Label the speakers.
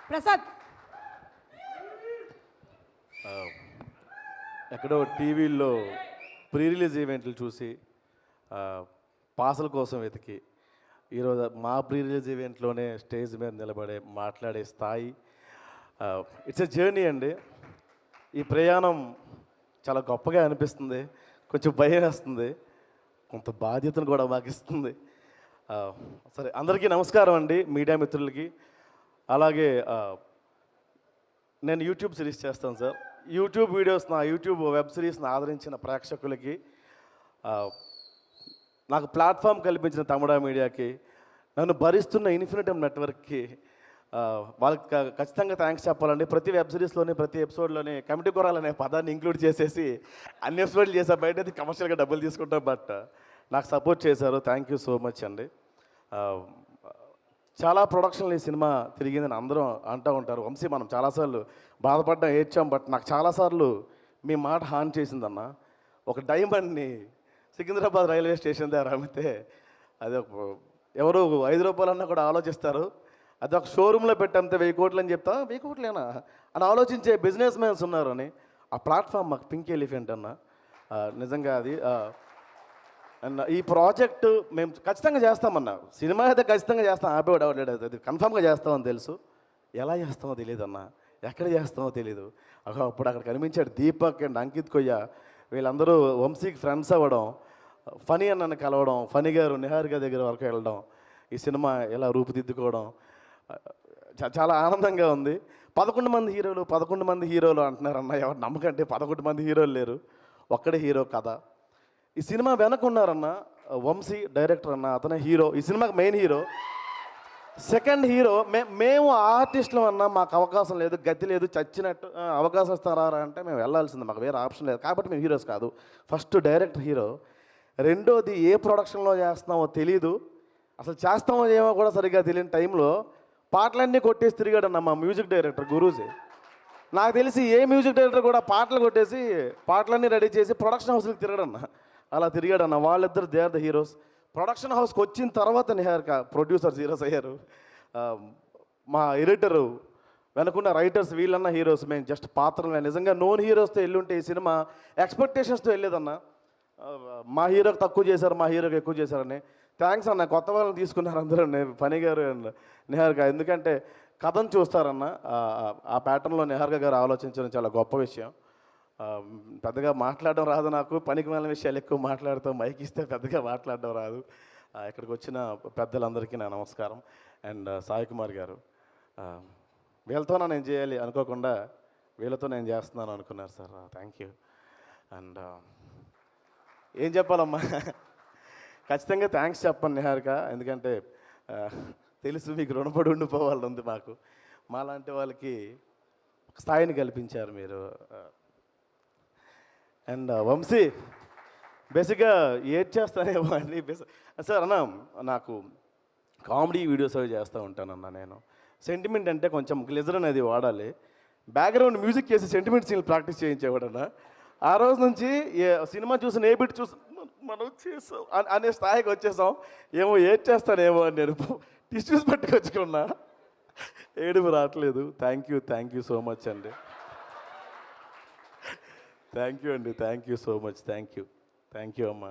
Speaker 1: ప్రసాద్
Speaker 2: ఎక్కడో టీవీల్లో pre release ఈవెంట్లు చూసి పాసల కోసం వెతికి ఈరోజు మా ప్రీ రిలీజ్ ఈవెంట్లోనే స్టేజ్ మీద నిలబడే మాట్లాడే స్థాయి ఇట్స్ ఎ జర్నీ అండి. ఈ ప్రయాణం చాలా గొప్పగా అనిపిస్తుంది, కొంచెం భయం వేస్తుంది, కొంత బాధ్యతను కూడా మాకు ఇస్తుంది. సరే, అందరికీ నమస్కారం అండి, మీడియా మిత్రులకి. అలాగే నేను యూట్యూబ్ సిరీస్ చేస్తాను సార్. యూట్యూబ్ వీడియోస్, నా యూట్యూబ్ వెబ్ సిరీస్ని ఆదరించిన ప్రేక్షకులకి, నాకు ప్లాట్ఫామ్ కల్పించిన తమిళ మీడియాకి, నన్ను భరిస్తున్న ఇన్ఫినిటమ్ నెట్వర్క్కి వాళ్ళకి ఖచ్చితంగా థ్యాంక్స్ చెప్పాలండి. ప్రతి వెబ్ సిరీస్లోని ప్రతి ఎపిసోడ్లోని కమిటీ కూరాలు అనే పదాన్ని ఇంక్లూడ్ చేసేసి అన్ని ఎపిసోడ్లు చేసా. బయట అది కమర్షియల్గా డబ్బులు తీసుకుంటాం, బట్ నాకు సపోర్ట్ చేశారు. థ్యాంక్ యూ సో మచ్ అండి. చాలా ప్రొడక్షన్లు ఈ సినిమా తిరిగిందని అందరూ అంటూ ఉంటారు. వంశీ, మనం చాలాసార్లు బాధపడ్డాం, ఏడ్చాం, బట్ నాకు చాలాసార్లు మీ మాట హాన్ చేసిందన్న. ఒక డైమండ్ని సికింద్రాబాద్ రైల్వే స్టేషన్ దగ్గర అమ్మితే అది ఎవరు 5 రూపాయలన్నా కూడా ఆలోచిస్తారు. అది ఒక షోరూంలో పెట్టంతే 1000 కోట్లు అని చెప్తా, 1000 కోట్లేనా అని ఆలోచించే బిజినెస్ మ్యాన్స్ ఉన్నారు అని. ఆ ప్లాట్ఫామ్ మాకు పింక్ ఎలిఫెంట్ అన్న, నిజంగా అది. అండ్ ఈ ప్రాజెక్టు మేము ఖచ్చితంగా చేస్తామన్నా. సినిమా అయితే ఖచ్చితంగా చేస్తాం, ఆపేవాడు అవ్వలేడు. అది కన్ఫామ్గా చేస్తామని తెలుసు. ఎలా చేస్తామో తెలియదు అన్న, ఎక్కడ చేస్తామో తెలీదు. అప్పుడు అక్కడ కనిపించాడు దీపక్ అండ్ అంకిత్ కొయ్య. వీళ్ళందరూ వంశీకి ఫ్రెండ్స్ అవ్వడం, ఫనీ అన్నని కలవడం, ఫనీ గారు నిహారిక దగ్గర వరకు వెళ్ళడం, ఈ సినిమా ఎలా రూపుదిద్దుకోవడం చాలా ఆనందంగా ఉంది. 11 మంది హీరోలు అంటున్నారన్న. ఎవరు నమ్మకంటే 11 మంది హీరోలు లేరు, ఒక్కడే హీరో కథ. ఈ సినిమా వెనకున్నారన్న వంశీ డైరెక్టర్ అన్న, అతనే హీరో, ఈ సినిమాకి మెయిన్ హీరో. సెకండ్ హీరో మేము ఆర్టిస్టులు అన్నా, మాకు అవకాశం లేదు, గతి లేదు, చచ్చినట్టు అవకాశం ఇస్తారా అంటే మేము వెళ్ళాల్సింది, మాకు వేరే ఆప్షన్ లేదు. కాబట్టి మేము హీరోస్ కాదు. First director hero. రెండోది ఏ ప్రొడక్షన్లో చేస్తున్నామో తెలీదు, అసలు చేస్తామో ఏమో కూడా సరిగ్గా తెలియని టైంలో పాటలన్నీ కొట్టేసి తిరిగాడన్న మా మ్యూజిక్ డైరెక్టర్ గురూజీ. నాకు తెలిసి ఏ మ్యూజిక్ డైరెక్టర్ కూడా పాటలు కొట్టేసి పాటలన్నీ రెడీ చేసి ప్రొడక్షన్ హౌస్కి తిరగడన్న. అలా తిరిగాడన్న. వాళ్ళిద్దరు they are the heroes. Production హౌస్కి వచ్చిన తర్వాత నిహారిక ప్రొడ్యూసర్స్ హీరోస్ అయ్యారు. మా ఎడిటరు, వెనుకున్న రైటర్స్, వీళ్ళన్న హీరోస్. మేము జస్ట్ పాత్రలే. నిజంగా నోన్ హీరోస్తో వెళ్ళుంటే ఈ సినిమా ఎక్స్పెక్టేషన్స్తో వెళ్ళేదన్న. మా హీరోకి తక్కువ చేశారు, మా హీరోకి ఎక్కువ చేశారని. థ్యాంక్స్ అన్న, కొత్త వాళ్ళని తీసుకున్నారు అందరూ, ఫనీ గారు అండ్ నిహారిక. ఎందుకంటే కథను చూస్తారన్న, ఆ ప్యాటర్న్లో నిహారిక గారు ఆలోచించడం చాలా గొప్ప విషయం. పెద్దగా మాట్లాడడం రాదు నాకు, పనికి మాలిన విషయాలు ఎక్కువ మాట్లాడతాం, మైక్ ఇస్తే పెద్దగా మాట్లాడడం రాదు. ఇక్కడికి వచ్చిన పెద్దలందరికీ నా నమస్కారం. అండ్ సాయి కుమార్ గారు, వీళ్ళతోనే నేను చేయాలి అనుకోకుండా వీళ్ళతో నేను చేస్తున్నాను అనుకున్నారు సార్. Thank you. అండ్ ఏం చెప్పాలమ్మా, ఖచ్చితంగా థ్యాంక్స్ చెప్పండి నిహారిక. ఎందుకంటే తెలుసు మీకు రుణపడి ఉండిపోవాలి ఉంది మాకు. మాలాంటి వాళ్ళకి ఒక స్థాయిని కల్పించారు మీరు. అండ్ వంశీ, బేసిక్గా ఏడ్ చేస్తానేమో అండి. సార్ అన్న, నాకు కామెడీ వీడియోస్ అవి చేస్తూ ఉంటానన్న. నేను సెంటిమెంట్ అంటే కొంచెం గ్లిజర్ అనేది వాడాలి. బ్యాక్గ్రౌండ్ మ్యూజిక్ చేసి సెంటిమెంట్ సీన్లు ప్రాక్టీస్ చేయించేవాడన్నా. ఆ రోజు నుంచి సినిమా చూసిన ఏ బిట్ చూసి మనం చేసాం అనే స్థాయికి వచ్చేసాం. ఏమో ఏడ్ చేస్తానేమో అని నేను టిష్యూస్ పట్టుకొచ్చుకున్నా, ఏడుపు రావట్లేదు. థ్యాంక్ యూ సో మచ్ అండి. థ్యాంక్ యూ అండి, thank you so much. Thank you అమ్మా.